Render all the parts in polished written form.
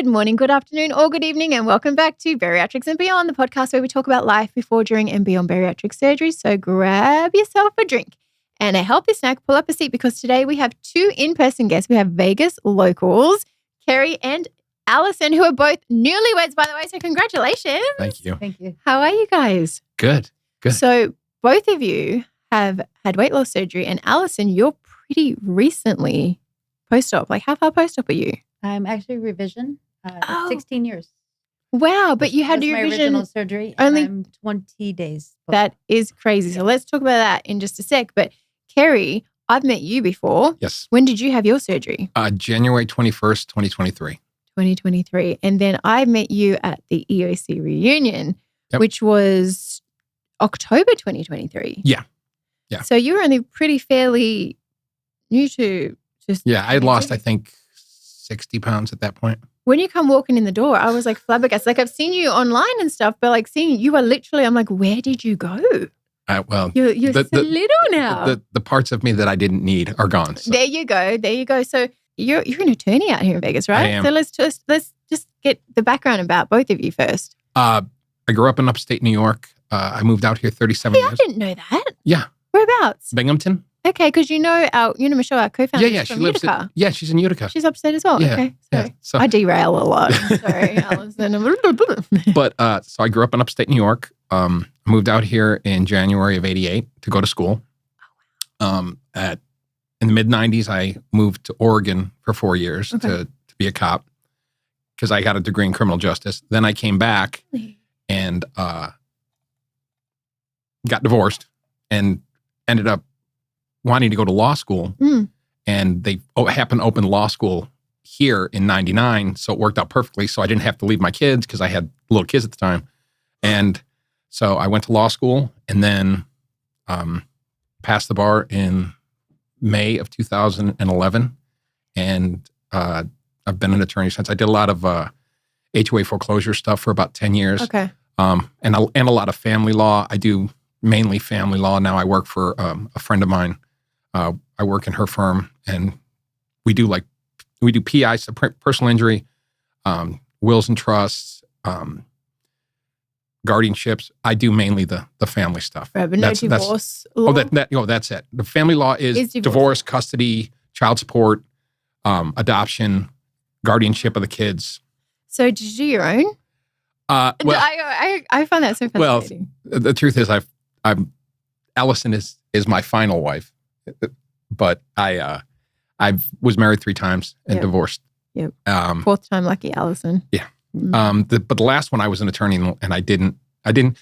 Good morning, good afternoon, or good evening, and welcome back to Bariatrics and Beyond, the podcast where we talk about life before, during, and beyond bariatric surgery. So grab yourself a drink and a healthy snack, pull up a seat, because today we have two in-person guests. We have Vegas locals, Kerry and Allison, who are both newlyweds, by the way. So congratulations. Thank you. Thank you. How are you guys? Good. So both of you have had weight loss surgery, and Allison, you're pretty recently post-op. Like, how far post-op are you? I'm actually revision. 16 years. Wow, but you had That's your my revision original surgery. only- I'm 20 days. That is crazy. So let's talk about that in just a sec. But Kerry, I've met you before. Yes. When did you have your surgery? January 21st, 2023. 2023. And then I met you at the EOC reunion, Yep. which was October 2023. Yeah. So you were only pretty fairly new to Yeah, I had lost, I think, 60 pounds at that point. When you come walking in the door, I was like flabbergasted. Like, I've seen you online and stuff, but like seeing you are literally, I'm like, where did you go? Well, You're the- so little now. the parts of me that I didn't need are gone. So. There you go. So you're an attorney out here in Vegas, right? I am. So let's just get the background about both of you first. I grew up in upstate New York. I moved out here 37 Hey, I years. didn't know that. Yeah. Whereabouts? Binghamton. Okay, because you know Michelle, our co-founder, Yeah, is she from lives. Utica. She's in Utica. She's upstate as well. Yeah, Okay, yeah, sorry. so- I derail a lot. I'm sorry, Allison. But so I grew up in upstate New York. Moved out here in January of '88 to go to school. In the mid '90s, I moved to Oregon for 4 years to be a cop because I got a degree in criminal justice. Then I came back and got divorced and ended up wanting to go to law school. And they happened to open law school here in '99, so it worked out perfectly. So I didn't have to leave my kids because I had little kids at the time. And so I went to law school and then passed the bar in May of 2011. And I've been an attorney since. I did a lot of HOA foreclosure stuff for about 10 years. Okay. And a lot of family law. I do mainly family law. Now I work for a friend of mine. I work in her firm, and we do PI, so personal injury, wills and trusts, guardianships. I do mainly the family stuff. Right, but no divorce law? That's it. The family law is divorce, custody, child support, adoption, guardianship of the kids. So did you do your own? Well, I find that so fascinating. Well, the truth is, Allison is my final wife, but I was married 3 times and divorced. Yep. Fourth time lucky, Allison. Yeah. But the last one I was an attorney and I did and I didn't.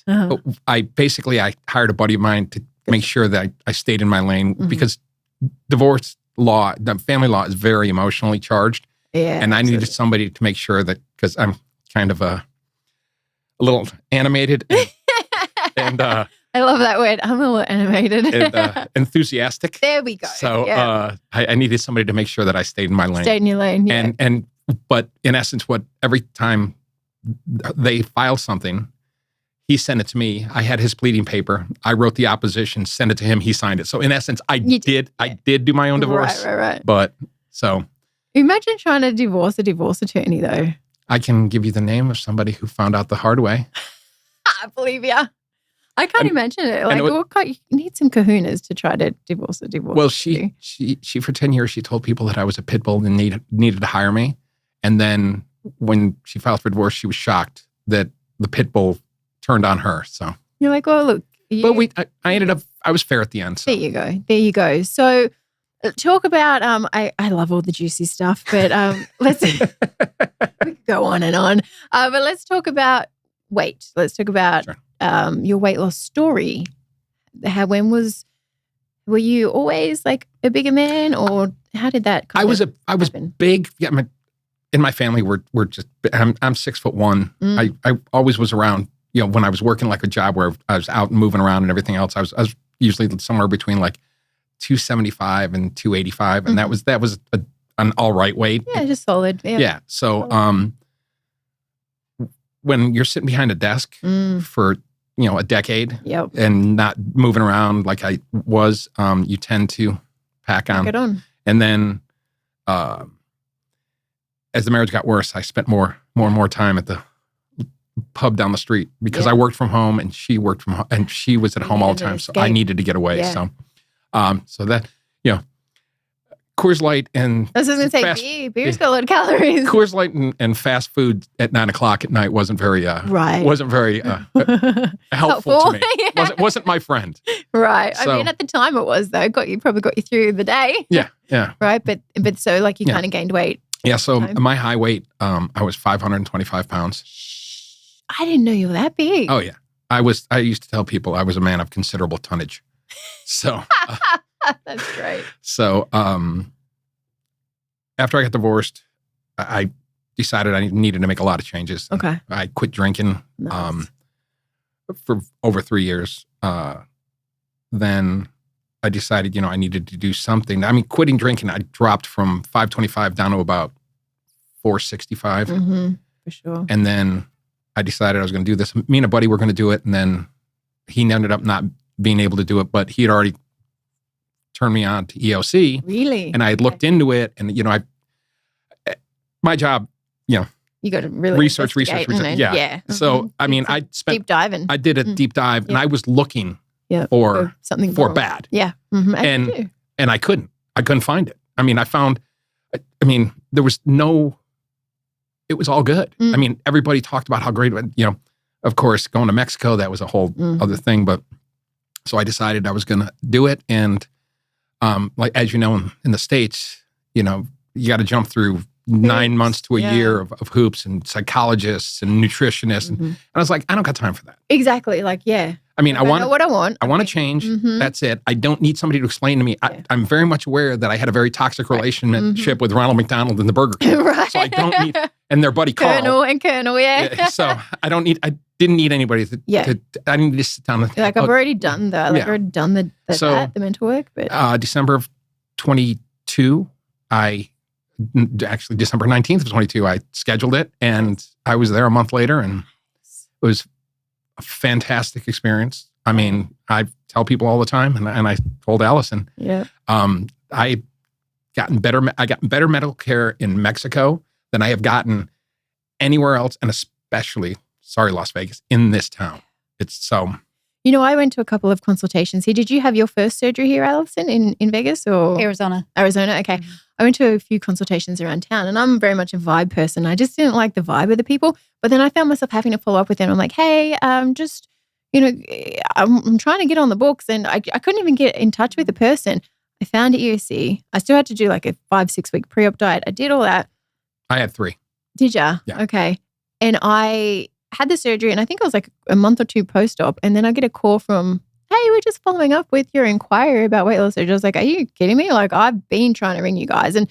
Uh-huh. But I hired a buddy of mine to make sure that I stayed in my lane because divorce law, family law is very emotionally charged. Yeah. And I needed somebody to make sure that, because I'm kind of a little animated and I love that word. I'm a little animated. and enthusiastic. There we go. So yeah. I needed somebody to make sure that I stayed in my lane. Stayed in your lane. Yeah. But in essence, every time they filed something, he sent it to me. I had his pleading paper. I wrote the opposition, sent it to him. He signed it. So in essence, I did do my own divorce. Right. But so imagine trying to divorce a divorce attorney, though. I can give you the name of somebody who found out the hard way. I believe ya. I can't imagine it. Like, you need some kahunas to try to divorce a divorce. Well, she for 10 years, she told people that I was a pit bull and needed to hire me. And then when she filed for divorce, she was shocked that the pit bull turned on her. So you're like, well, look. But I ended up, I was fair at the end. So. There you go. So talk about, I love all the juicy stuff, but let's, we could go on and on. But let's talk about weight. Let's talk about your weight loss story. Were you always like a bigger man, or how did that I was big. Yeah, in my family, we're just. I'm 6'1". I always was around. You know, when I was working like a job where I was out and moving around and everything else, I was usually somewhere between like 275 and 285, and that was an all right weight. Yeah, just solid. Yeah. So, when you're sitting behind a desk for a decade, and not moving around like I was, you tend to pack on. Pack it on. And then as the marriage got worse, I spent more and more time at the pub down the street because I worked from home and she worked from home and she was at home all the time. So I needed to get away. Yeah. So that, Coors Light and I was going to say beer's got a lot of calories. Coors Light and fast food at 9:00 at night wasn't very helpful to me. Yeah. Wasn't my friend. Right. So, I mean, at the time it was though. Probably got you through the day. Yeah. Right. But so like you kind of gained weight. Yeah. So my high weight, I was 525 pounds. I didn't know you were that big. Oh yeah. I used to tell people I was a man of considerable tonnage. So that's great. So after I got divorced, I decided I needed to make a lot of changes. Okay. I quit drinking for over 3 years. Then I decided, I needed to do something. I mean, quitting drinking, I dropped from 525 down to about 465. Mm-hmm, for sure. And then I decided I was going to do this. Me and a buddy were going to do it. And then he ended up not being able to do it, but he had already turned me on to EOC. Really? And I had looked into it and, my job, you got to really research. Yeah. Mm-hmm. So, I mean, I spent deep diving. I did a deep dive and I was looking for something bad. Yeah. Mm-hmm. And I couldn't find it. I mean, there was it was all good. I mean, everybody talked about how great, of course, going to Mexico, that was a whole other thing. But so I decided I was going to do it. And like, as you know, in the States, you got to jump through 9 months to a year of hoops and psychologists and nutritionists. And I was like, I don't got time for that. Exactly. Like, yeah. I mean, I know what I want. I want to change. That's it. I don't need somebody to explain to me. I'm very much aware that I had a very toxic relationship with Ronald McDonald and the Burger King. Right. So I don't need, and their buddy Carl. Colonel, yeah. So I didn't need anybody I need to sit down. I've already done that. I've already done the mental work. But December of 22, actually December 19th of 22, I scheduled it and I was there a month later and it was a fantastic experience. I mean, I tell people all the time and I told Allison, I got better medical care in Mexico than I have gotten anywhere else, and especially, sorry, Las Vegas, in this town. It's so... I went to a couple of consultations here. Did you have your first surgery here, Allison, in Vegas or? Arizona, okay. Mm-hmm. I went to a few consultations around town and I'm very much a vibe person. I just didn't like the vibe of the people. But then I found myself having to follow up with them. I'm like, hey, I'm trying to get on the books and I couldn't even get in touch with the person. I found EOC. I still had to do like a 5-6 week pre-op diet. I did all that. I had 3. Did ya? Yeah. Okay. And I had the surgery and I think I was like a month or 2 post-op. And then I get a call from, hey, we're just following up with your inquiry about weight loss surgery. I was like, are you kidding me? Like, I've been trying to ring you guys. And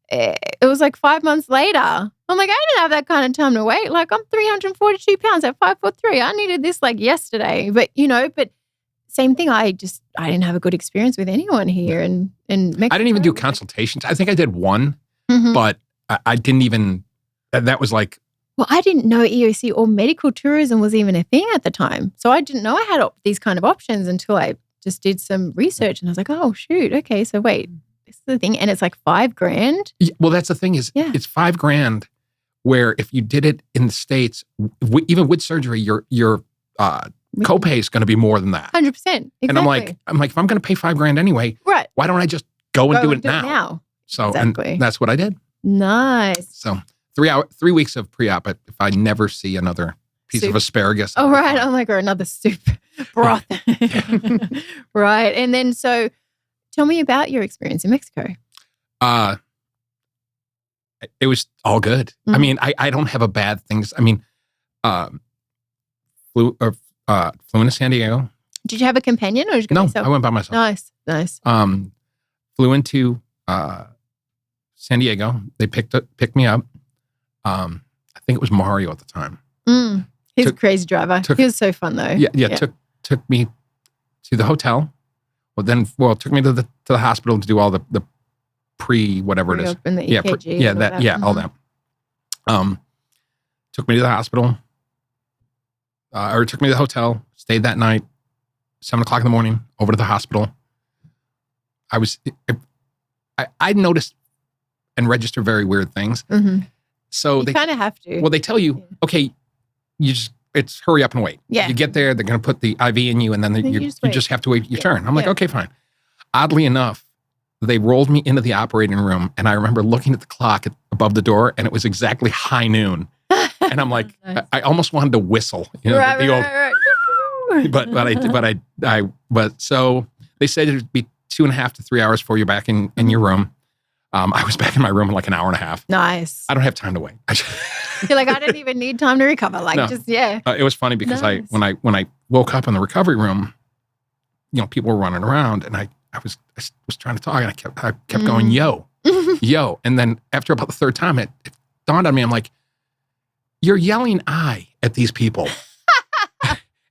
it was like 5 months later. I'm like, I didn't have that kind of time to wait. Like, I'm 342 pounds at 5'3". I needed this like yesterday. But, but same thing. I didn't have a good experience with anyone here in Mexico. I didn't even do consultations. I think I did one, but I didn't even, that was like, well, I didn't know EOC or medical tourism was even a thing at the time. So I didn't know I had these kind of options until I just did some research and I was like, oh, shoot. Okay. So wait, this is the thing. And it's like $5,000. Yeah, well, that's the thing is it's $5,000 where if you did it in the States, even with surgery, your copay is going to be more than that. 100%. Exactly. And I'm like, if I'm going to pay $5,000 anyway, right? Why don't I just go and do it now? So exactly. And that's what I did. Nice. So 3 weeks of pre-op, if I never see another piece of asparagus. Oh, right. I'm like, or another soup broth. Right. And then, so tell me about your experience in Mexico. It was all good. I mean, I don't have a bad things. I mean, flew into San Diego. Did you have a companion or did you go yourself? I went by myself. Nice. Flew into San Diego. They picked me up. I think it was Mario at the time. He's a crazy driver. He was so fun though. Yeah. Took me to the hotel. Took me to the hospital to do all the pre whatever it is. And the EKG. All that. Took me to the hospital. Or took me to the hotel. Stayed that night. 7:00 in the morning. Over to the hospital. I noticed and registered very weird things. So You kind of have to. well, they tell you, okay, it's hurry up and wait. Yeah. You get there, they're going to put the IV in you, and then you just have to wait your turn. I'm like, okay, fine. Oddly enough, they rolled me into the operating room, and I remember looking at the clock above the door, and it was exactly high noon. And I'm like, Nice. I almost wanted to whistle, you know, right. but so they said it'd be 2.5 to 3 hours before you're back in your room. I was back in my room in like an hour and a half. Nice. I don't have time to wait. You're like, I don't even need time to recover. Like, No. just, yeah. It was funny because Nice. when I woke up in the recovery room, you know, people were running around, and I was trying to talk, and I kept going, yo, and then after about the third time, it dawned on me. I'm like, you're yelling "I" at these people,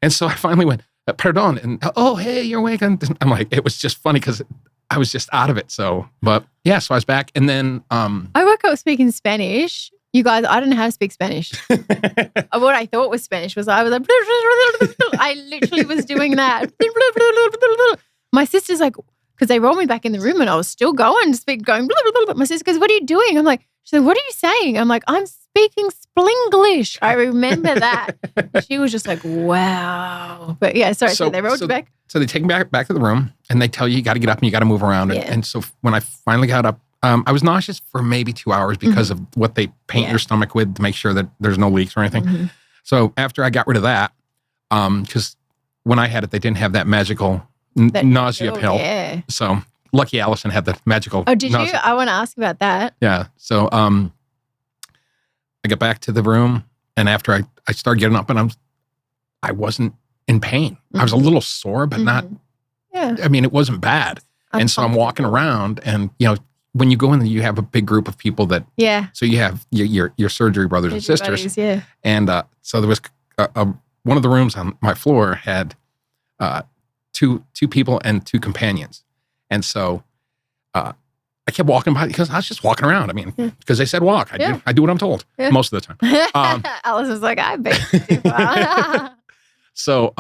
and so I finally went, "Pardon," and oh, hey, you're awake. And I'm like, it was just funny because I was just out of it. So, but yeah, so I was back, and then I woke up speaking Spanish. You guys, I don't know how to speak Spanish. What I thought was Spanish was I was like, I literally was doing that. My sister's like, because they rolled me back in the room and I was still going. My sister goes, what are you doing? I'm like, she's like, what are you saying? I'm like, I'm speaking Splinglish. I remember that. She was just like, wow. But yeah, sorry. So they rolled you back. So they take me back to the room, and they tell you got to get up and you got to move around. Yeah. And so when I finally got up, I was nauseous for maybe 2 hours because of what they paint your stomach with to make sure that there's no leaks or anything. So after I got rid of that, because when I had it, they didn't have that magical nausea pill. Yeah. So lucky Allison had the magical. Oh, did you? I want to ask about that. Yeah. So I got back to the room, and after I started getting up, and I wasn't in pain. I was a little sore, but not. Yeah. I mean, it wasn't bad. And so I'm walking around, and you know, when you go in there, you have a big group of people that. Yeah. So you have your surgery brothers and sisters. Buddies, yeah. And so there was one of the rooms on my floor had two people and 2 companions, and so I kept walking by because I was just walking around. I mean, because they said walk. I do what I'm told most of the time. Alice was like, I bet you too far. So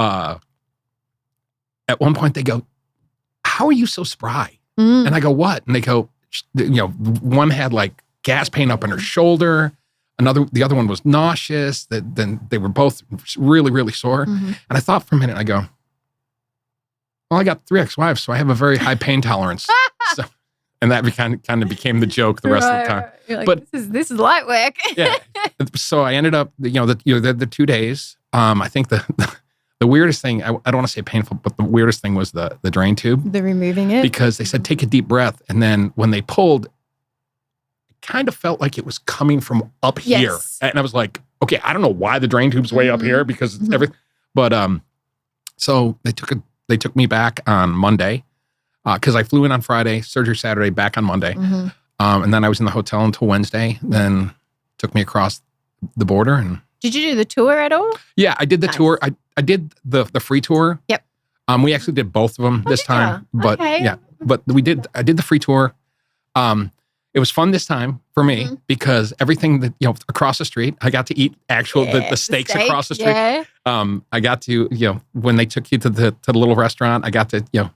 at one point they go, "How are you so spry?" And I go, "What?" And they go, you know, one had like gas pain up in her shoulder. The other one was nauseous. Then they were both really, really sore. And I thought for a minute, I go, well, I got 3 ex-wives, so I have a very high pain tolerance. And that kind of became the joke the rest of the time. You're like, but this is light work. Yeah. So I ended up, you know, the 2 days. I think the weirdest thing, I don't want to say painful, but the weirdest thing was the drain tube. The removing it? Because they said, take a deep breath. And then when they pulled, it kind of felt like it was coming from up here. And I was like, okay, I don't know why the drain tube's way up here because it's everything. But so they took me back on Monday because I flew in on Friday, surgery Saturday, back on Monday. And then I was in the hotel until Wednesday, then took me across the border. And did you do the tour at all? Yeah, I did the tour. I did the free tour. Yep. We actually did both of them this time. You? But okay. yeah, but I did the free tour. It was fun this time for me because everything that, you know, across the street, I got to eat the steaks across the street. Yeah. I got to, you know, when they took you to the little restaurant, I got to, you know,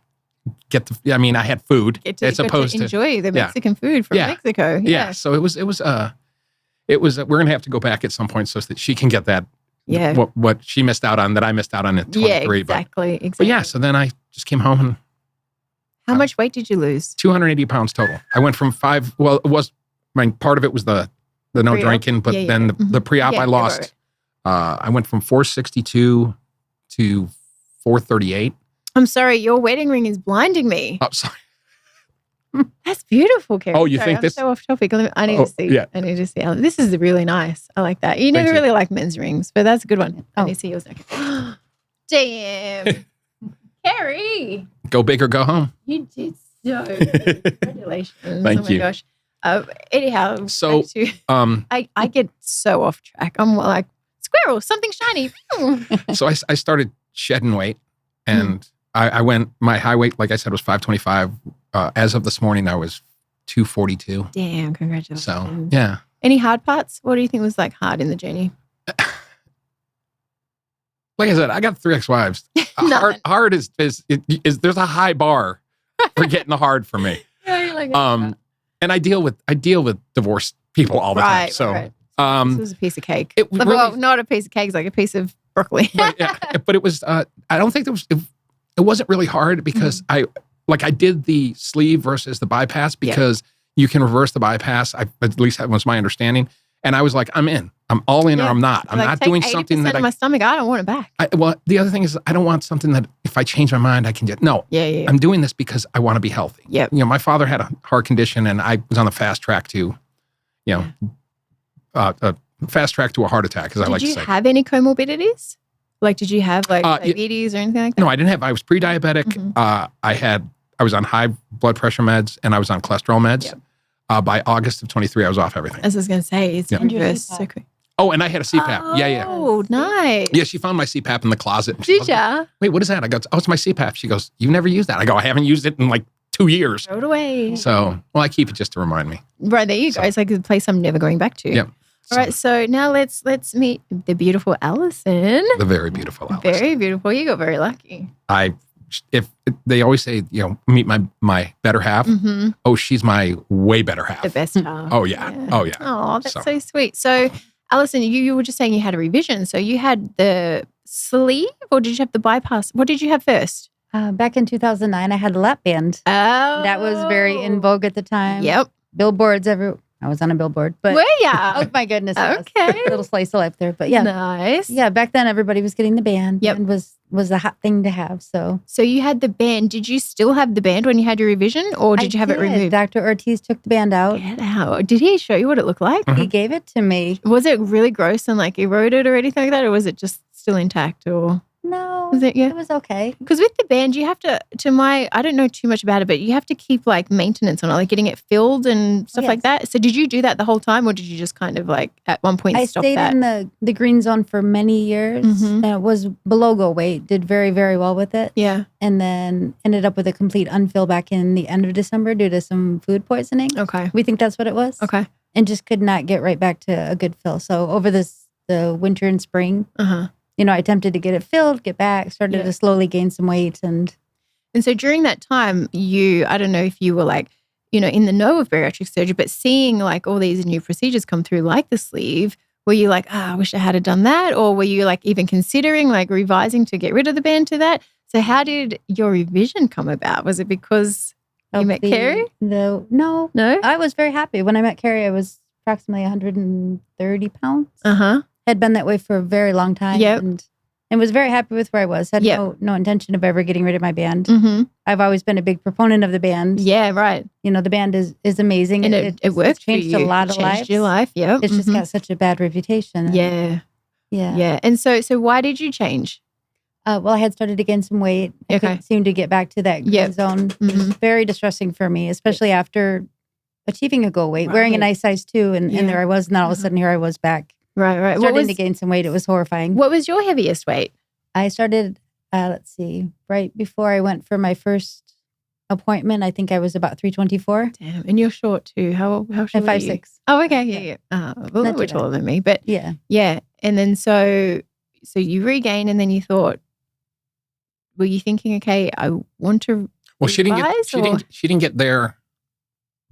I mean, I had food as opposed to enjoy the Mexican food from Mexico. Yeah. So it was, we're going to have to go back at some point so that she can get that. Yeah. What she missed out on that I missed out on at 23. Yeah, exactly. But yeah, so then I just came home and. How much weight did you lose? 280 pounds total. I went from 5, well, it was, part of it was the no drinking, but then the pre-op I lost. I went from 462 to 438. I'm sorry, your wedding ring is blinding me. Oh, sorry. That's beautiful, Kerry. Oh, you think this? I'm so off topic. I need to see. Yeah. I need to see. This is really nice. I like that. You never really like men's rings, but that's a good one. I need to see yours. Okay. Damn. Kerry. Go big or go home. You did so. Congratulations. Thank you. Oh my gosh. Anyhow, so I get so off track. I'm like, squirrel, something shiny. So I started shedding weight, and I went, my high weight, like I said, was 525. As of this morning, I was 242. Damn, congratulations. So, yeah. Any hard parts? What do you think was like hard in the journey? Like I said, I got 3 ex-wives. Hard is there's a high bar for getting hard for me. Yeah, you're like, and I deal with divorced people all the time. So This was a piece of cake. It was Well, really, not a piece of cake, it's like a piece of broccoli. but it was. I don't think it wasn't really hard because I did the sleeve versus the bypass because you can reverse the bypass. At least that was my understanding. And I was like, I'm in. I'm all in or I'm not. I'm not doing something that of my stomach. I don't want it back. Well, the other thing is I don't want something that if I change my mind, I can get. No. Yeah. I'm doing this because I want to be healthy. Yeah. My father had a heart condition and I was on the fast track to, fast track to a heart attack, as I like to say. Did you have any comorbidities? Like, did you have diabetes or anything like that? No, I didn't have. I was pre-diabetic. I was on high blood pressure meds and I was on cholesterol meds. Yep. By August of 23, I was off everything. As I was going to say, it's reversed so quick. Oh, and I had a CPAP. Oh, nice. Yeah, she found my CPAP in the closet. Did ya? Wait, what is that? I go, oh, it's my CPAP. She goes, you've never used that? I go, I haven't used it in like 2 years. Throw it away. So, I keep it just to remind me. Right, there you go. It's like a place I'm never going back to. Yeah. All right, so now let's meet the beautiful Allison. The very beautiful Allison. Very beautiful. You got very lucky. If they always say, meet my better half. Mm-hmm. Oh, she's my way better half. The best half. Oh, yeah. Oh, yeah. Oh, that's so sweet. So, Allison, you were just saying you had a revision. So you had the sleeve or did you have the bypass? What did you have first? Back in 2009, I had a lap band. Oh. That was very in vogue at the time. Yep. Billboards I was on a billboard. But were ya? Oh, my goodness. Okay. A little slice of life there. But yeah. Nice. Yeah, back then everybody was getting the band. Yep. And was a hot thing to have. So you had the band. Did you still have the band when you had your revision or did you have it removed? Dr. Ortiz took the band out. Get out. Did he show you what it looked like? He gave it to me. Was it really gross and like eroded or anything like that? Or was it just still intact or? No, was it? Yeah, it was okay. Because with the band, you have to I don't know too much about it, but you have to keep like maintenance on it, like getting it filled and stuff like that. So did you do that the whole time or did you just kind of like at one point stop that? I stayed in the green zone for many years and it was below goal weight, did very, very well with it. Yeah. And then ended up with a complete unfill back in the end of December due to some food poisoning. Okay. We think that's what it was. Okay. And just could not get right back to a good fill. So over the winter and spring, I attempted to get it filled, get back, started to slowly gain some weight. And so during that time, I don't know if you were like, in the know of bariatric surgery, but seeing like all these new procedures come through like the sleeve, were you like, I wish I had done that? Or were you like even considering like revising to get rid of the band to that? So how did your revision come about? Was it because you met Kerry? No. I was very happy. When I met Kerry, I was approximately 130 pounds. Had been that way for a very long time. Yep. And was very happy with where I was. Had no intention of ever getting rid of my band. I've always been a big proponent of the band. Yeah, right. The band is amazing. And it worked. It's changed a lot of lives. Changed your life, yeah. It's just got such a bad reputation. Yeah. And so why did you change? Well, I had started to gain some weight. I couldn't seem to get back to that green zone. It was very distressing for me, especially after achieving a goal weight, wearing a nice size 2. And there I was, and all of a sudden here I was back. Right. Starting to gain some weight. It was horrifying. What was your heaviest weight? I started, right before I went for my first appointment. I think I was about 324. Damn. And you're short too. How short are you? 5'6". Oh, okay. Yeah. A little bit taller than me. But yeah. And then so you regain and then you thought, were you thinking, okay, I want to she didn't get there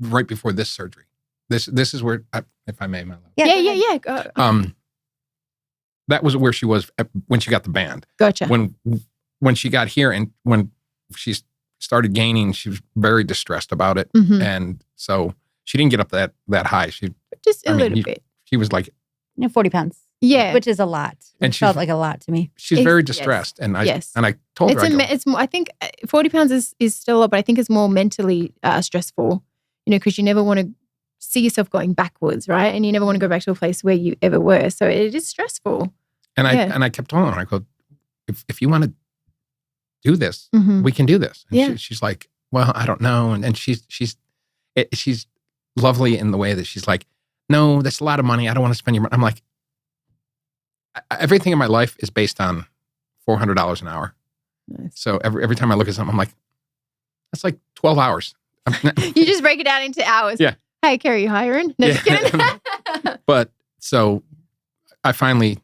right before this surgery. This is where, if I may, my love. Yeah. Go. That was where she was when she got the band. Gotcha. When she got here and when she started gaining, she was very distressed about it, and so she didn't get up that high. She just a little bit. She was like 40 pounds. Yeah, which is a lot. And it felt like a lot to me. She's very distressed, and I told her it's more. I think 40 pounds is still a lot, but I think it's more mentally stressful. Because you never want to see yourself going backwards, right? And you never want to go back to a place where you ever were. So it is stressful. And I kept telling her, I go, if you want to do this, we can do this. And she's like, well, I don't know. And she's lovely in the way that she's like, no, that's a lot of money. I don't want to spend your money. I'm like, everything in my life is based on $400 an hour. Nice. So every time I look at something, I'm like, that's like 12 hours. You just break it down into hours. Yeah. Hey, Kerry, you hiring? No, just kidding. But so I finally,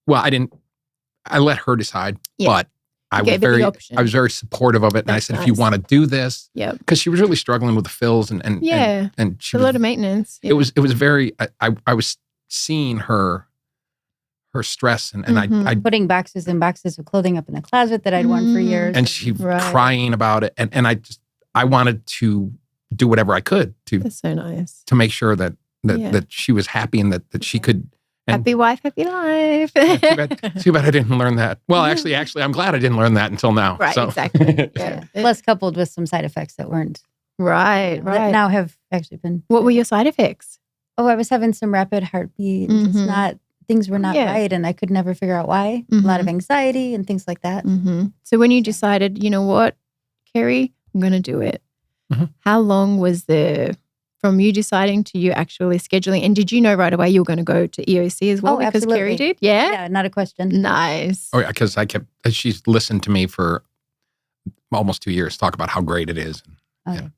I let her decide, but I was very supportive of it. And I said, if you want to do this, because she was really struggling with the fills and she a lot of maintenance. It was very, I was seeing her stress and I putting boxes and boxes of clothing up in the closet that I'd worn for years. And she crying about it. And I wanted to do whatever I could That's so nice. to make sure that she was happy and that she could. Happy wife, happy life. Too bad I didn't learn that. Well, actually, I'm glad I didn't learn that until now. Right, so. exactly. Yeah. Plus coupled with some side effects that weren't. Right. That now have actually been. What were your side effects? Oh, I was having some rapid heartbeat. Things were not right, and I could never figure out why. A lot of anxiety and things like that. So when you decided, you know what, Kerry, I'm going to do it. How long was from you deciding to you actually scheduling? And did you know right away you were going to go to EOC as well? Because absolutely. Kerry did? Yeah? Yeah, not a question. Nice. Oh, yeah, because she's listened to me for almost 2 years talk about how great it is. Okay.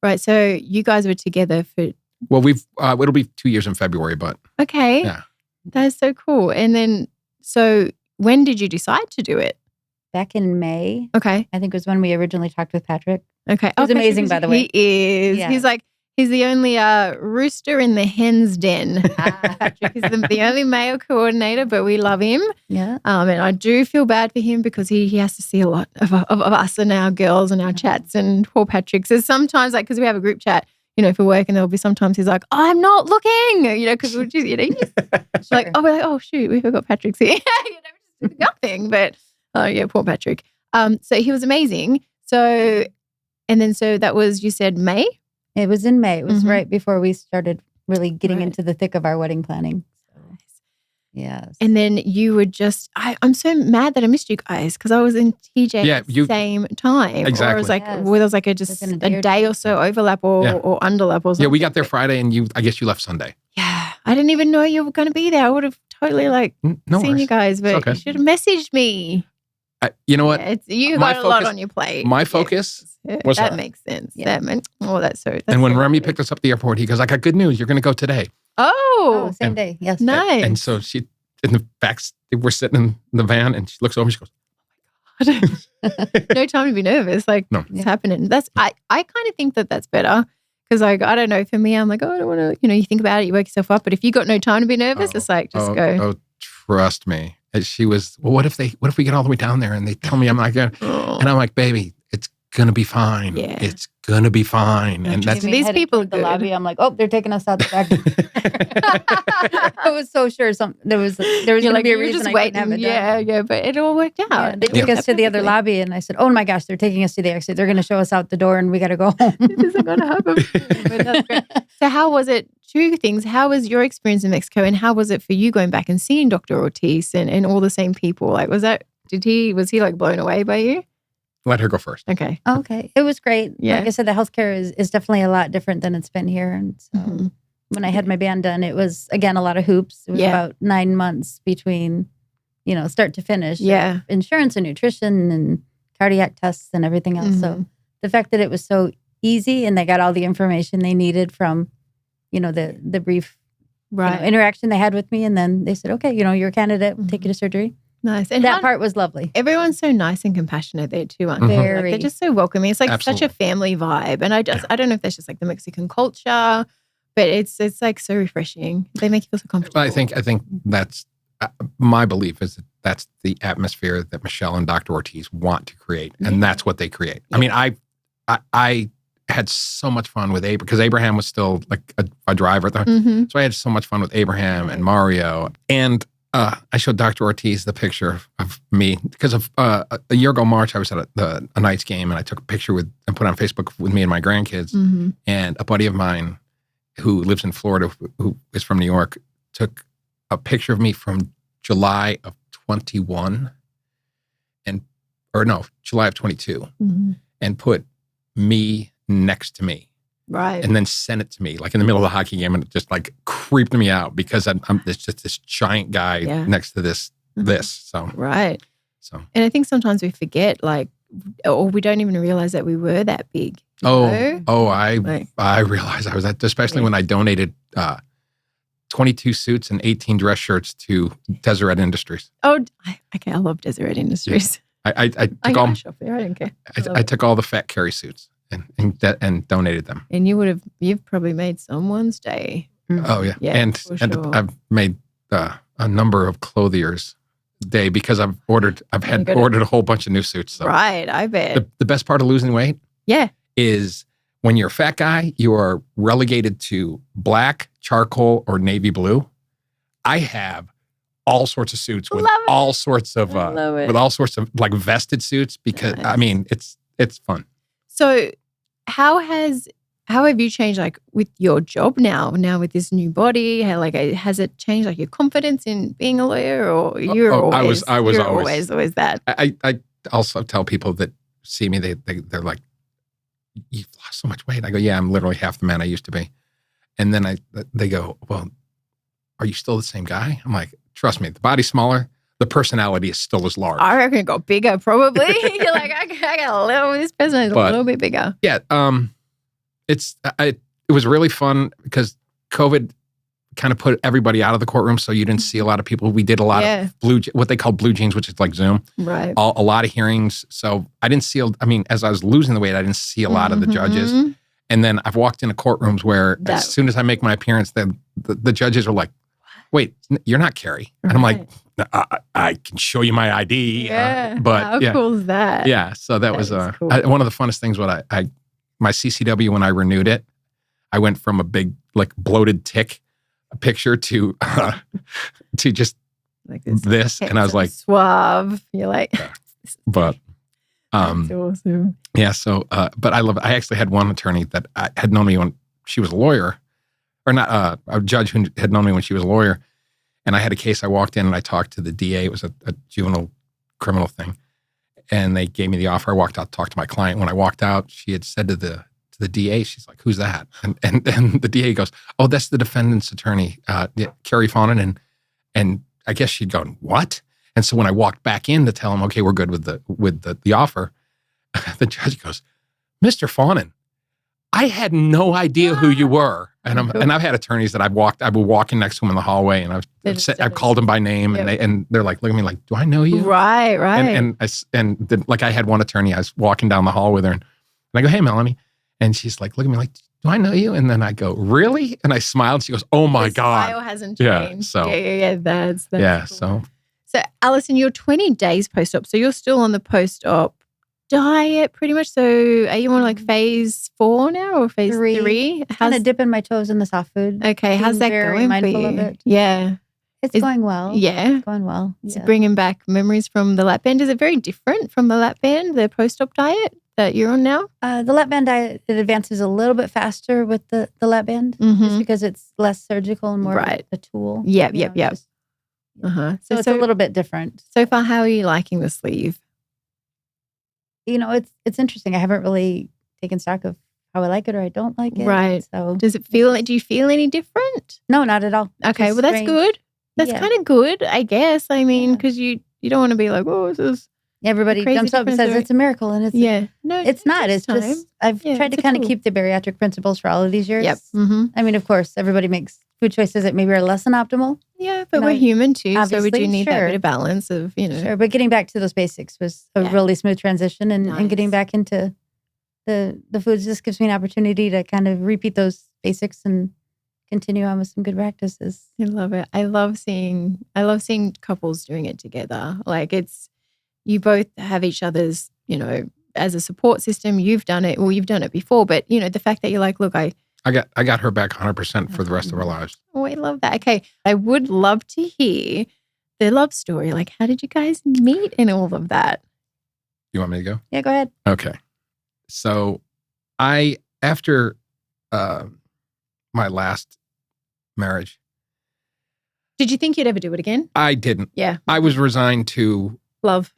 Right. So you guys were together for... Well, it'll be 2 years in February, but... Okay. Yeah. That is so cool. And then, so when did you decide to do it? Back in May. Okay. I think was when we originally talked with Patrick. Okay. He's amazing, by the way. He is. Yeah. He's the only rooster in the hen's den. Patrick is the only male coordinator, but we love him. Yeah. And I do feel bad for him because he has to see a lot of us and our girls and our chats. And poor Patrick. So sometimes, because we have a group chat, for work, and there'll be sometimes he's like, I'm not looking, because we're just, she's like, oh shoot, we forgot Patrick's here. Just nothing. But poor Patrick. So he was amazing. So that was, you said May? It was in May. It was right before we started really getting into the thick of our wedding planning. Yes. And then you were just, I'm so mad that I missed you guys because I was in TJ at the same time. Exactly. Or it was like, there was like a day or so overlap or underlap or something. Yeah, we got there Friday and I guess you left Sunday. Yeah. I didn't even know you were going to be there. I would have totally seen you guys, but you should have messaged me. You know what? You got a lot on your plate. My focus was that her. makes sense. Yeah. That's so. And when Remy picked us up at the airport, he goes, I got good news. You're going to go today. Oh, same day. Yes. Nice. And so she, in the back, we're sitting in the van and she looks over and she goes, oh my God. No time to be nervous. It's happening. I kind of think that's better. Because I don't know, for me, I'm like, I don't want to, you think about it, you work yourself up. But if you got no time to be nervous, it's like, just go. Oh, trust me. And she was, well, what if we get all the way down there and they tell me I'm not going to, and I'm like, baby, it's going to be fine. Yeah. It's going to be fine. And that's these people the lobby. I'm like, oh, they're taking us out the back. I was so sure there was going to be a reason just I waiting. couldn't have it done. Yeah, but it all worked out. Yeah, they took us to the other lobby and I said, oh my gosh, they're taking us to the exit. They're going to show us out the door and we got to go home. This isn't going to happen. But that's great. So how was it? Two things. How was your experience in Mexico and how was it for you going back and seeing Dr. Ortiz and all the same people? Was he blown away by you? Let her go first. Okay. Okay. It was great. Yeah. Like I said, the healthcare is definitely a lot different than it's been here. And so when I had my band done, it was, again, a lot of hoops. It was about 9 months between, start to finish. Yeah. Insurance and nutrition and cardiac tests and everything else. So the fact that it was so easy and they got all the information they needed from, the brief interaction they had with me. And then they said, okay, you're a candidate. We'll take you to surgery. Nice. And that part was lovely. Everyone's so nice and compassionate there too, aren't they? Very. They're just so welcoming. It's Absolutely. Such a family vibe. And I don't know if that's just the Mexican culture, but it's so refreshing. They make you feel so comfortable. I think that's my belief is that's the atmosphere that Michelle and Dr. Ortiz want to create. And that's what they create. Yeah. I mean, I had so much fun with Abraham because Abraham was still a driver. So I had so much fun with Abraham and Mario. And I showed Dr. Ortiz the picture of me because of a year ago, March, I was at a Knights game and I took a picture and put it on Facebook with me and my grandkids. And a buddy of mine who lives in Florida, who is from New York, took a picture of me from July of 21 July of 22 and put me next to me. Right. And then sent it to me in the middle of the hockey game and it just creeped me out because I'm just this giant guy next to this. So right. So and I think sometimes we forget or we don't even realize that we were that big. I realized I was that, especially when I donated 22 suits and 18 dress shirts to Deseret Industries. Oh, I love Deseret Industries. I took all shop there. I don't care. I took all the fat Kerry suits and donated them. And you've probably made someone's day. Oh yeah. And I've made a number of clothiers day because I've ordered a whole bunch of new suits. So. Right, I bet. The best part of losing weight is when you're a fat guy, you are relegated to black, charcoal, or navy blue. I have all sorts of suits with all sorts of like vested suits because I mean it's fun. So how have you changed, like, with your job now with this new body? Has it changed, like, your confidence in being a lawyer, or you're always that? I also tell people that see me, they're like, "You've lost so much weight." I go, "Yeah, I'm literally half the man I used to be." And then they go, "Well, are you still the same guy?" I'm like, "Trust me, the body's smaller. The personality is still as large." I reckon it got bigger, probably. You're like, I got a little, this person is a little bit bigger. Yeah. It was really fun because COVID kind of put everybody out of the courtroom, so you didn't see a lot of people. We did a lot of what they call blue jeans, which is like Zoom. Right. A lot of hearings. So I didn't see, as I was losing the weight, I didn't see a lot of the judges. And then I've walked into courtrooms where as soon as I make my appearance, the judges are like, "Wait, you're not Kerry." And I'm like, I can show you my ID. Yeah. But how cool is that? Yeah. So that was cool. One of the funnest things. My CCW, when I renewed it, I went from a big, like, bloated tick picture to just like this. And I was like, suave. You're like, but, that's awesome. Yeah. So, but I actually had one attorney that had known me when she was a lawyer, or not a judge who had known me when she was a lawyer. And I had a case. I walked in and I talked to the DA. It was a juvenile criminal thing. And they gave me the offer. I walked out to talk to my client. When I walked out, she had said to the DA, she's like, "Who's that?" And the DA goes, "Oh, that's the defendant's attorney, Kerry Faughnan." And I guess she'd gone, "What?" And so when I walked back in to tell him, "Okay, we're good with the offer," the judge goes, "Mr. Faughnan, I had no idea who you were." And I've had attorneys that I've been walking next to them in the hallway, and I've called them by name, and they're like, look at me like, "Do I know you?" Right. Like I had one attorney, I was walking down the hall with her, and I go, "Hey, Melanie," and she's like, look at me like, "Do I know you?" And then I go, "Really?" And I smiled. She goes, "Oh my God!" Style hasn't changed. Yeah. That's cool. So Allison, you're 20 days post-op, so you're still on the post-op diet pretty much. So are you on like phase 4 now or phase 3? Kind of dipping my toes in the soft food. Okay, how's that going for you? Of it. Yeah. It's going well. Yeah. It's going well. It's bringing back memories from the lap band. Is it very different from the lap band, the post-op diet that you're on now? The lap band diet, it advances a little bit faster with the lap band just because it's less surgical and more of a tool. Yep. So it's a little bit different. So far, how are you liking the sleeve? It's interesting. I haven't really taken stock of how I like it or I don't like it. Right. So do you feel any different? No, not at all. Okay. Well, that's good. That's kind of good, I guess. I mean, because you don't want to be like, "Oh, this is." Everybody jumps up and says it's a miracle, and no, it's not. It's just I've tried to kind of keep the bariatric principles for all of these years. Yep. I mean, of course, everybody makes food choices that maybe are less than optimal. Yeah, but we're human too, so we do need that bit of balance of Sure, but getting back to those basics was a really smooth transition, and getting back into the foods just gives me an opportunity to kind of repeat those basics and continue on with some good practices. I love it. I love seeing couples doing it together. Like you both have each other's, as a support system. You've done it before, but the fact that you're like, look, I got her back 100% for the rest of our lives. Oh, I love that. Okay, I would love to hear the love story. Like, how did you guys meet and all of that? You want me to go? Yeah, go ahead. Okay. So after my last marriage. Did you think you'd ever do it again? I didn't. Yeah. I was resigned to love.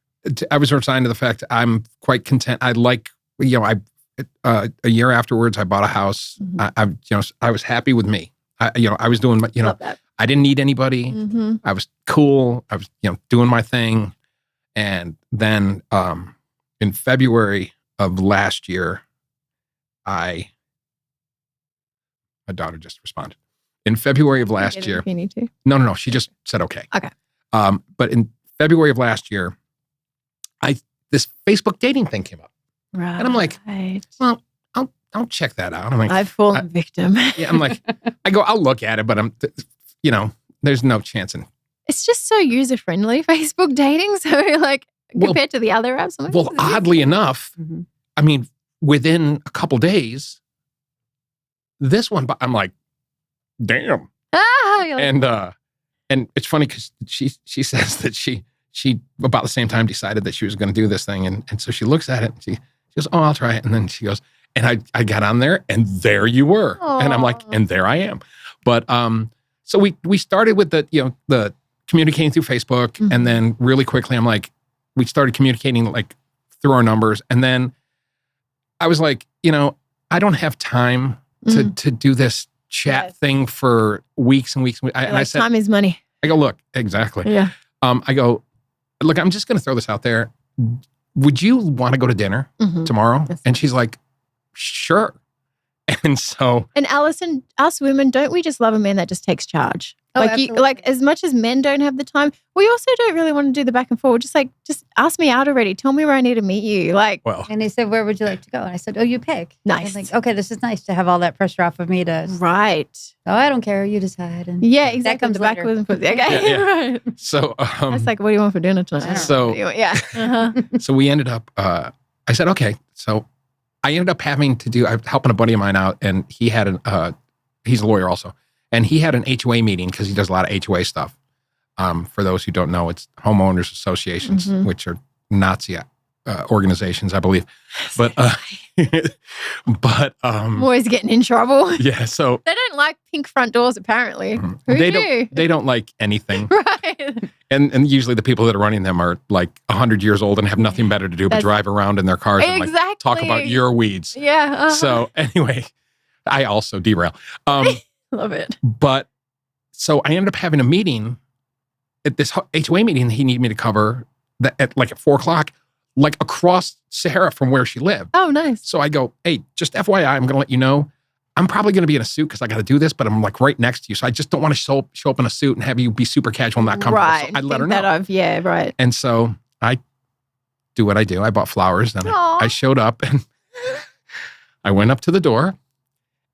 I was resigned to the fact I'm quite content. I like, a year afterwards, I bought a house. I was happy with me. I was doing, I didn't need anybody. Mm-hmm. I was cool. I was, doing my thing. And then in February of last year, my daughter just responded. In February of last year. If you need to. No. She just said okay. Okay. But in February of last year, this Facebook dating thing came up. Right. And I'm like, well, I'll don't check that out. I'm like, I've fallen victim. Yeah, I'm like, I'll look at it, but there's no chance in. It's just so user-friendly, Facebook dating. So like compared to the other apps. Well, oddly enough, I mean, within a couple days, this one, I'm like, damn. And it's funny because she says that she about the same time decided that she was going to do this thing. And so she looks at it and she goes, oh, I'll try it. And then she goes, and I got on there and there you were. Aww. And I'm like, and there I am. But so we started with the communicating through Facebook. And then really quickly, I'm like, we started communicating like through our numbers. And then I was like, I don't have time to do this chat thing for weeks and weeks. And I said, time is money. I go, look, exactly. Yeah. I go, look, I'm just going to throw this out there. Would you want to go to dinner tomorrow? And she's like, sure. And so. And Allison, us women, don't we just love a man that just takes charge? Oh, like as much as men don't have the time, we also don't really want to do the back and forth. Just ask me out already. Tell me where I need to meet you. And he said, where would you like to go? And I said, oh, you pick. Nice. Like, okay, this is nice to have all that pressure off of me to. Right. Oh, I don't care. You decide. And yeah, exactly. That comes the back later. okay. Yeah. Right. So. That's like, what do you want for dinner tonight? So. Yeah. So we ended up, I said, okay. So I ended up having to do, I'm helping a buddy of mine out and he had he's a lawyer also. And he had an HOA meeting because he does a lot of HOA stuff. For those who don't know, it's homeowners associations, which are Nazi organizations, I believe. But I'm always getting in trouble. Yeah, so they don't like pink front doors. Apparently, they don't like anything. Right. And usually the people that are running them are like 100 years old and have nothing better to do but drive around in their cars and like talk about your weeds. Yeah. So anyway, I also derail. Love it. But so I ended up having a meeting at this HOA meeting that he needed me to cover at 4:00, like across Sahara from where she lived. Oh, nice. So I go, hey, just FYI, I'm going to let you know, I'm probably going to be in a suit because I got to do this, but I'm like right next to you. So I just don't want to show up in a suit and have you be super casual and not comfortable. Right. So I let her know. Yeah, right. And so I do what I do. I bought flowers and I showed up and I went up to the door.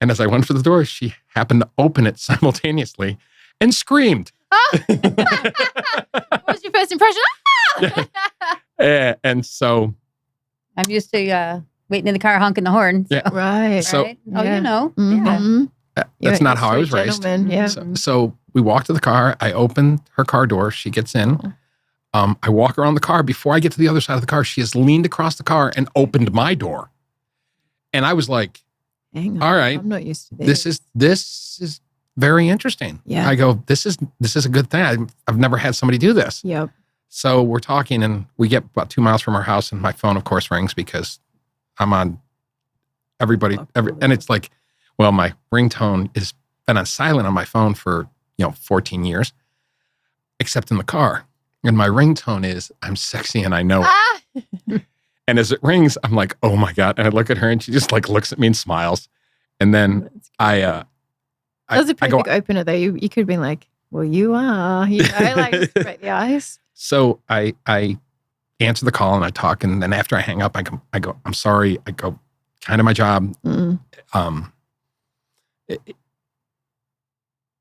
And as I went for the door, she happened to open it simultaneously and screamed. Oh. What was your first impression? And so. I'm used to waiting in the car honking the horn. So. Yeah. Right. So, right? Oh, you know. Mm-hmm. Yeah. That's not how I was raised. Yeah. So we walk to the car. I open her car door. She gets in. I walk around the car. Before I get to the other side of the car, she has leaned across the car and opened my door. And I was like, hang on, all right, I'm not used to this. This is very interesting. Yeah. I go, this is a good thing. I've never had somebody do this. Yep. So we're talking and we get about 2 miles from our house and my phone, of course, rings because I'm on and it's like, well, my ringtone has been on silent on my phone for, 14 years, except in the car. And my ringtone is, I'm sexy and I know it. And as it rings, I'm like, oh my God. And I look at her and she just like looks at me and smiles. And then that was a pretty big opener though. You could have been like, well, you are, like straight the eyes. So I answer the call and I talk. And then after I hang up, I go, I'm sorry. I go, kind of my job.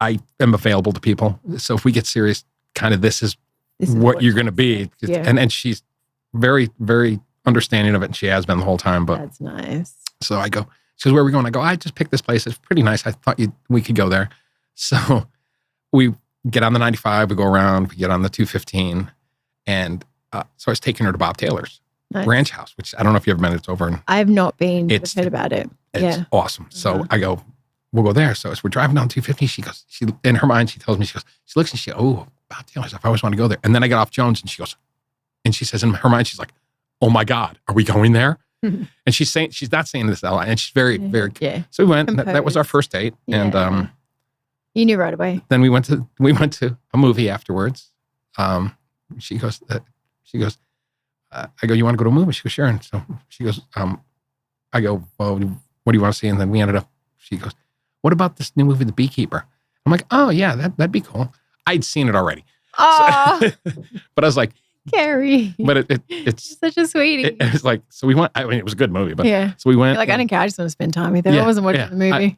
I am available to people. So if we get serious, kind of this is what you're going to be. Yeah. And she's very, very understanding of it. And she has been the whole time. But that's nice. So I go, she goes, where are we going? I go, I just picked this place. It's pretty nice. I thought we could go there. So we get on the 95, we go around, we get on the 215. And so I was taking her to Bob Taylor's ranch house, which I don't know if you've ever been. It's over. I've not been. I've heard about it. It's awesome. So I go, we'll go there. So as we're driving down 250, she goes, in her mind, she tells me, she looks and she goes, oh, Bob Taylor's. I always want to go there. And then I got off Jones and she goes, and she says in her mind, she's like, oh my God, are we going there? And she's not saying this out loud. And she's very, very good. Yeah. So we went. That was our first date. Yeah. And you knew right away. Then we went to a movie afterwards. She goes, I go, you want to go to a movie? She goes, sure. And so she goes, I go, well, what do you want to see? And then we ended up, she goes, what about this new movie, The Beekeeper? I'm like, oh yeah, that'd be cool. I'd seen it already. Oh. So, but I was like, Kerry. But it's such a sweetie. It was like, so we went, I mean, it was a good movie, but so we went. You're like, I didn't care. I just want to spend time with her. I wasn't watching the movie.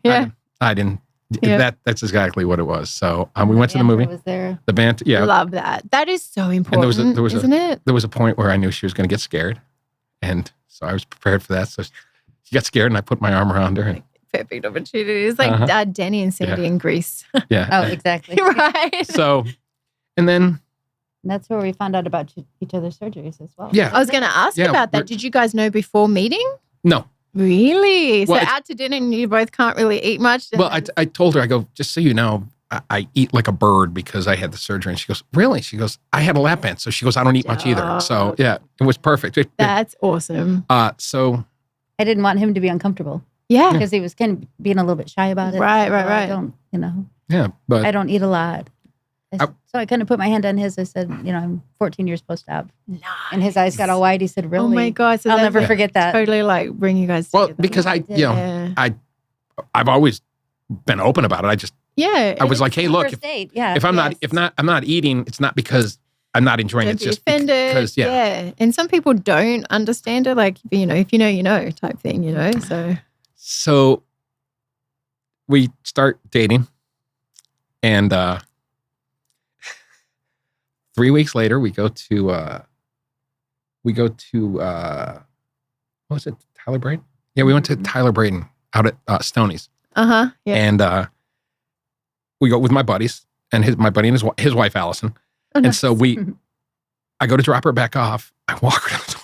I didn't. That's exactly what it was. So we went to the movie. Was there. The band, love that. That is so important, isn't it? There was a point where I knew she was going to get scared. And so I was prepared for that. So she got scared and I put my arm around her. And, perfect opportunity. It's like Danny and Sandy in Greece. Oh, exactly. Right. So, and then. That's where we found out about each other's surgeries as well. Yeah. I was going to ask about that. Did you guys know before meeting? No. Really? So out to dinner and you both can't really eat much? Well, I told her, I go, just so you know, I eat like a bird because I had the surgery. And she goes, really? She goes, I had a lap band. So she goes, I don't eat much either. So yeah, it was perfect. That's awesome. So I didn't want him to be uncomfortable. Yeah. Because he was kind of being a little bit shy about it. Right. I don't, Yeah, but I don't eat a lot. So I kind of put my hand on his. I said, I'm 14 years post-op. Nice. And his eyes got all wide. He said, really? Oh my God. So I'll never forget that. Totally like bring you guys together. Well, because I've always been open about it. I was like, hey, look, if I'm not eating, it's not because I'm not enjoying it. It's just because, And some people don't understand it. Like, if you know type thing, So we start dating and 3 weeks later, we go to what was it, Tyler Braden? Yeah, we went to Tyler Braden out at Stoney's. Yeah. And we go with my buddies and my buddy and his wife, Allison. Oh, and nice. so I go to drop her back off. I walk her to the door.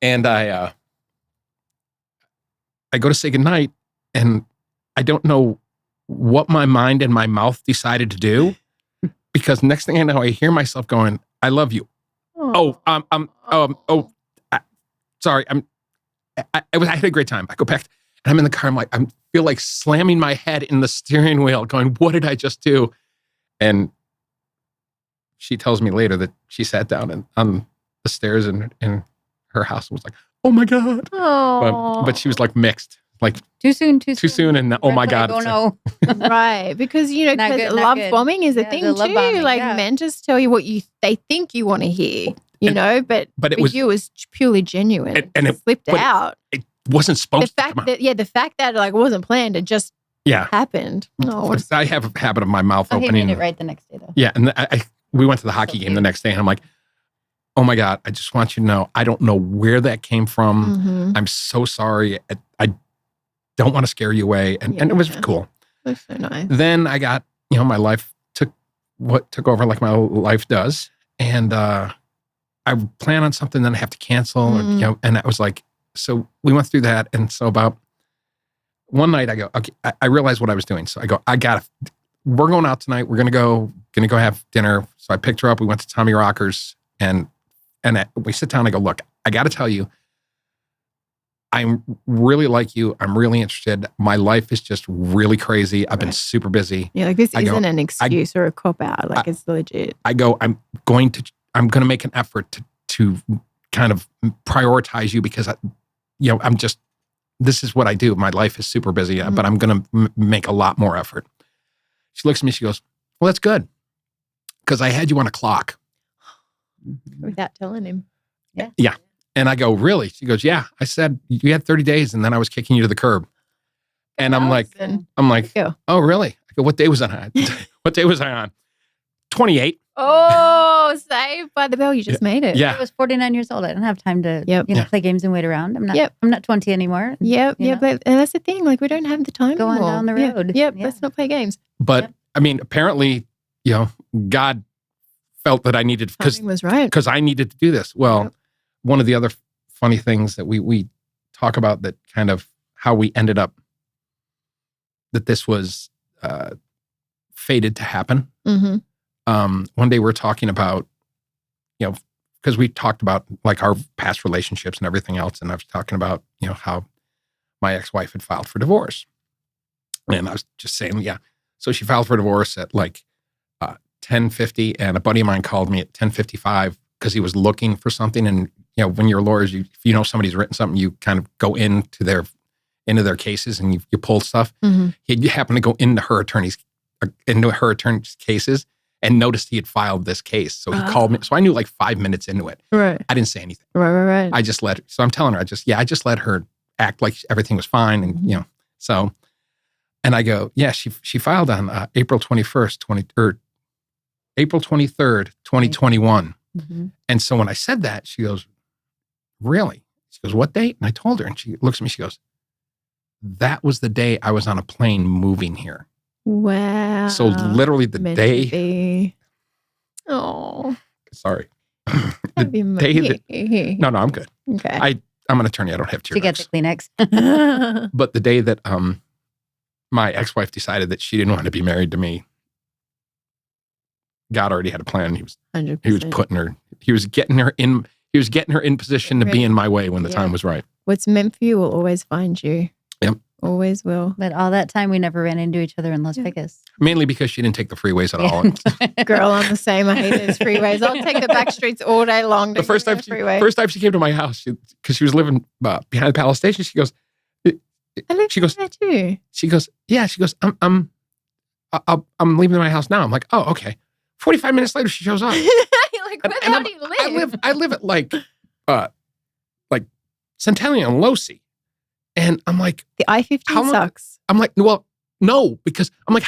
And I go to say goodnight, and I don't know what my mind and my mouth decided to do. Because next thing I know, I hear myself going, "I love you." Sorry. I had a great time. I go back and I'm in the car. I'm like, I feel like slamming my head in the steering wheel going, what did I just do? And she tells me later that she sat down on the stairs in her house and was like, oh my God. But she was like mixed. Like too soon, and oh my God. No. Right. Because, love bombing is a thing too. Bombing, men just tell you what they think you want to hear, but for you, it was purely genuine. And it slipped out. It wasn't supposed to come out. The fact that it wasn't planned, it just happened. Oh, I have a habit of my mouth opening. He made it right the next day though. Yeah. And we went to the hockey game the next day and I'm like, oh my God, I just want you to know, I don't know where that came from. Mm-hmm. I'm so sorry. I don't want to scare you away. And it was cool. That's so nice. Then I got, my life took over like my life does. And I plan on something, then I have to cancel. Or, and I was like, so we went through that. And so about one night I go, okay, I realized what I was doing. So I go, we're going out tonight. We're going to go have dinner. So I picked her up. We went to Tommy Rocker's and we sit down and I go, look, I got to tell you, I'm really like you. I'm really interested. My life is just really crazy. I've been super busy. Yeah, this isn't an excuse or a cop-out. It's legit. I go, I'm going to make an effort to kind of prioritize you because, this is what I do. My life is super busy, but I'm going to make a lot more effort. She looks at me, she goes, well, that's good. Because I had you on a clock. Without telling him. Yeah. And I go, really? She goes, yeah. I said, you had 30 days and then I was kicking you to the curb. And I'm like, oh, really? I go, what day was I on? What day was I on? 28. Oh, saved by the bell. You just made it. Yeah. I was 49 years old. I don't have time to, play games and wait around. I'm not 20 anymore. Yep. But that's the thing. We don't have the time Go on down the road. Yep. Let's not play games. But apparently, God felt that I needed, because I needed to do this. Well, one of the other funny things that we talk about that kind of how we ended up, that this was fated to happen. Mm-hmm. One day we're talking about, because we talked about our past relationships and everything else. And I was talking about, how my ex-wife had filed for divorce. And I was just saying, so she filed for divorce at 10:50, and a buddy of mine called me at 10:55 because he was looking for something. And when you're lawyers, if somebody's written something, you kind of go into their cases and you pull stuff. Mm-hmm. He happened to go into her attorney's cases, and noticed he had filed this case. So he called me. So I knew like 5 minutes into it. Right. I didn't say anything. Right. I just let her. So I'm telling her, I just let her act like everything was fine. And, so, and I go, yeah, she filed on April 23rd, 2021. Mm-hmm. And so when I said that, she goes, really? She goes, what date? And I told her, and she looks at me, she goes, that was the day I was on a plane moving here. Wow. So literally the day. Oh. Sorry. The day that, no, I'm good. Okay. I'm an attorney. I don't have tear ducts. To get the Kleenex. But the day that my ex-wife decided that she didn't want to be married to me, God already had a plan. He was 100%. He was getting her in position to be in my way when the time was right. What's meant for you will always find you. Yep. Always will. But all that time, we never ran into each other in Las Vegas. Mainly because she didn't take the freeways at all. Girl, I'm the same. I hate those freeways. I'll take the back streets all day long. The first time she came to my house, because she was living behind the Palace Station, she goes, there too. She goes, yeah. She goes, I'm leaving my house now. I'm like, oh, okay. 45 minutes later, she shows up. You're like, where do you live? I live at like Centennial and Losi. And I'm like, the I-15 sucks. I'm like, well, no, because I'm like,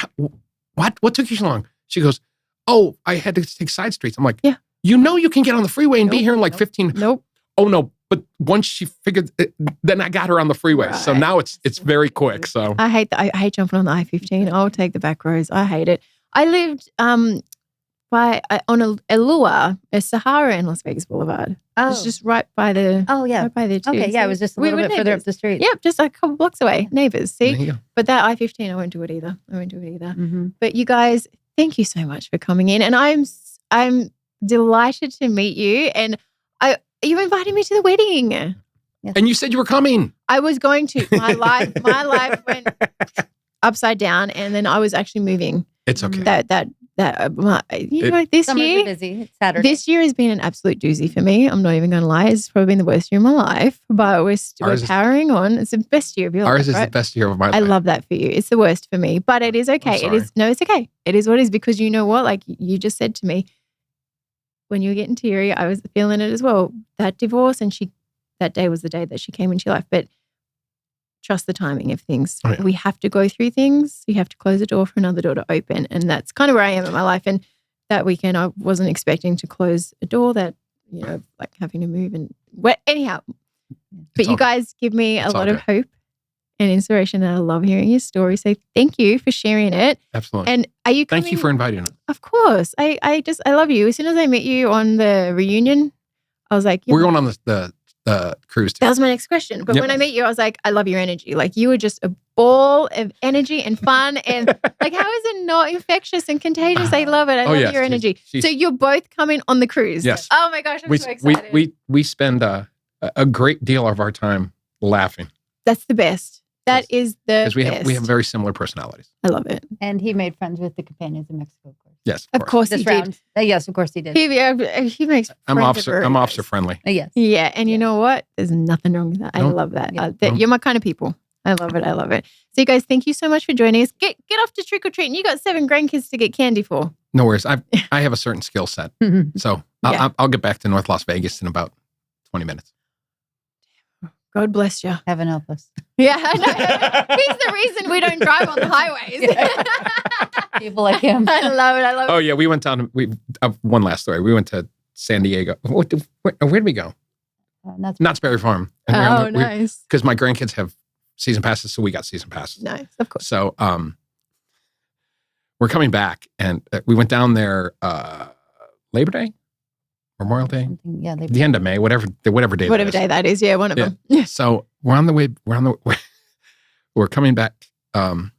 what took you so long? She goes, oh, I had to take side streets. I'm like, yeah. You can get on the freeway and be here in like 15. Nope. Oh, no. But once she figured it, then I got her on the freeway. Right. So now it's very quick. So I hate jumping on the I-15. I'll take the back roads. I hate it. I lived on Elua, a Sahara in Las Vegas Boulevard. Oh. It's just right by the. Oh, yeah. Right by there too. Okay, yeah, it was just a little bit further up the street. Yep, just a couple blocks away. Neighbors, see? But that I-15, I won't do it either. Mm-hmm. But you guys, thank you so much for coming in. And I'm delighted to meet you. And you invited me to the wedding. Yes. And you said you were coming. I was going to. My life went upside down, and then I was actually moving. It's okay. This year, busy. It's Saturday. This year has been an absolute doozy for me. I'm not even going to lie. It's probably been the worst year of my life, but we're powering on. It's the best year of your life. Ours is the best year of my life. I love that for you. It's the worst for me, but it is okay. It's okay. It is what it is, because you know what? Like you just said to me, when you were getting teary, I was feeling it as well. That divorce, and that day was the day that she came into your life, but trust the timing of things. Oh, yeah. We have to go through things. You have to close a door for another door to open. And that's kind of where I am in my life. And that weekend, I wasn't expecting to close a door that, like having to move anyhow. But you guys give me a lot of hope and inspiration. And I love hearing your story. So thank you for sharing it. Absolutely. And are you coming? Thank you for inviting us. Of course. I love you. As soon as I met you on the reunion, I was like, we're going on the cruise too. That was my next question. But when I met you, I was like, I love your energy. Like you were just a ball of energy and fun. And like, how is it not infectious and contagious? I love it. I love your energy. So you're both coming on the cruise. Yes. Oh my gosh, I'm so excited. We spend a great deal of our time laughing. That's the best. That is the best. Because we have very similar personalities. I love it. And he made friends with the companions in Mexico, of course. Yes, of course he did. Yes, of course he did. He makes. I'm officer friendly. Yes. Yeah, and you know what? There's nothing wrong with that. I love that. Yeah. You're my kind of people. I love it. So you guys, thank you so much for joining us. Get off to trick or treating. You got 7 grandkids to get candy for. No worries. I have a certain skill set, so I'll get back to North Las Vegas in about 20 minutes. God bless you. Heaven help us. Yeah, he's the reason we don't drive on the highways. People like him. I love it. Oh yeah, we went down. One last story. We went to San Diego. Where did we go? Knott's Berry Farm. And nice. Because my grandkids have season passes, so we got season passes. Nice, of course. So we're coming back, and we went down there Labor Day. Memorial Day? Yeah, the end of May, whatever day that is. Yeah, one of them. Yeah. So we're on the way. We're coming back, and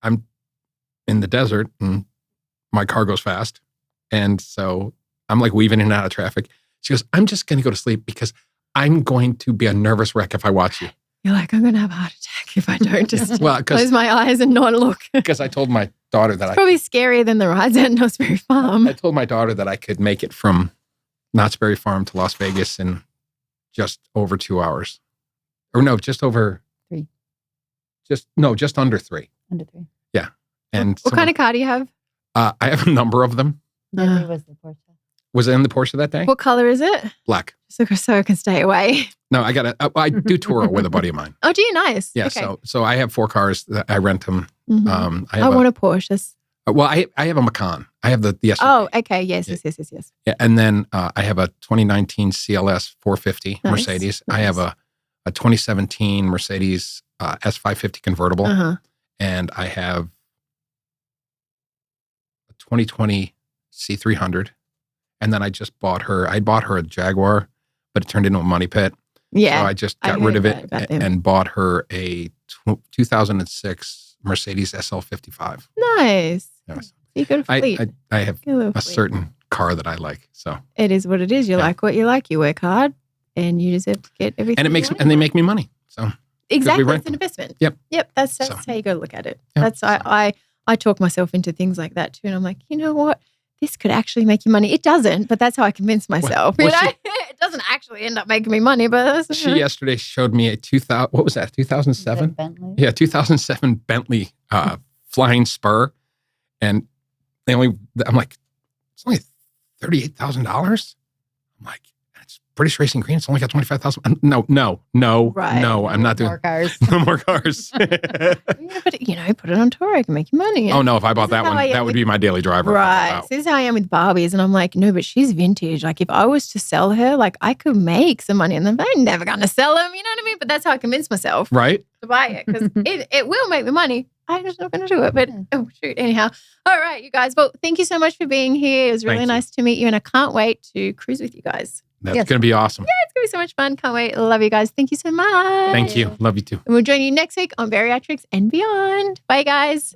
I'm in the desert, and my car goes fast, and so I'm like weaving in and out of traffic. She goes, "I'm just going to go to sleep because I'm going to be a nervous wreck if I watch you." You're like, I'm going to have a heart attack if I don't just close my eyes and not look. Because I told my daughter that it's probably scarier than the rides at Knott's Berry Farm. I told my daughter that I could make it from Knott's Berry Farm to Las Vegas in just over 2 hours. Or no, just over 3. Just under 3. Under 3. Yeah. And what kind of car do you have? I have a number of them. Was the Porsche. Was it in the Porsche that day? What color is it? Black. So I can stay away. No, I do tour with a buddy of mine. Oh, do you? Nice. Yeah. Okay. So I have 4 cars that I rent them. I want a Porsche. Well, I have a Macan. I have the SUV. Oh, okay. Yes. Yeah, and then I have a 2019 CLS 450 Mercedes. Nice. I have a 2017 Mercedes S550 convertible. And I have a 2020 C300. And then I bought her a Jaguar, but it turned into a money pit. Yeah. So I just got rid of it and bought her a 2006 Mercedes SL55. Nice. Yes. You got a fleet. I have a certain car that I like. So it is what it is. You like what you like. You work hard, and you deserve to get everything. And they make me money. So exactly, it's an investment. Yep. That's how you got to look at it. Yep. I talk myself into things like that too, and I'm like, you know what? This could actually make you money. It doesn't, but that's how I convince myself. It doesn't actually end up making me money, but she yesterday showed me a 2007? Bentley? Yeah, 2007 Bentley flying spur, and I'm like, it's only $38,000. I'm like, it's British Racing Green. It's only got 25,000. No, I'm not doing more cars. No more cars. But put it on tour. I can make you money. Oh no, if I bought that one, that would be my daily driver. Right. So this is how I am with Barbies, and I'm like, no, but she's vintage. Like if I was to sell her, like I could make some money, and then I'm never going to sell them. You know what I mean? But that's how I convince myself, right, to buy it because it will make me money. I'm just not going to do it. But oh shoot, anyhow. All right, you guys. Well, thank you so much for being here. It was really nice to meet you, and I can't wait to cruise with you guys. That's going to be awesome. Yeah, it's going to be so much fun. Can't wait. Love you guys. Thank you so much. Thank you. Love you too. And we'll join you next week on Bariatrics and Beyond. Bye, guys.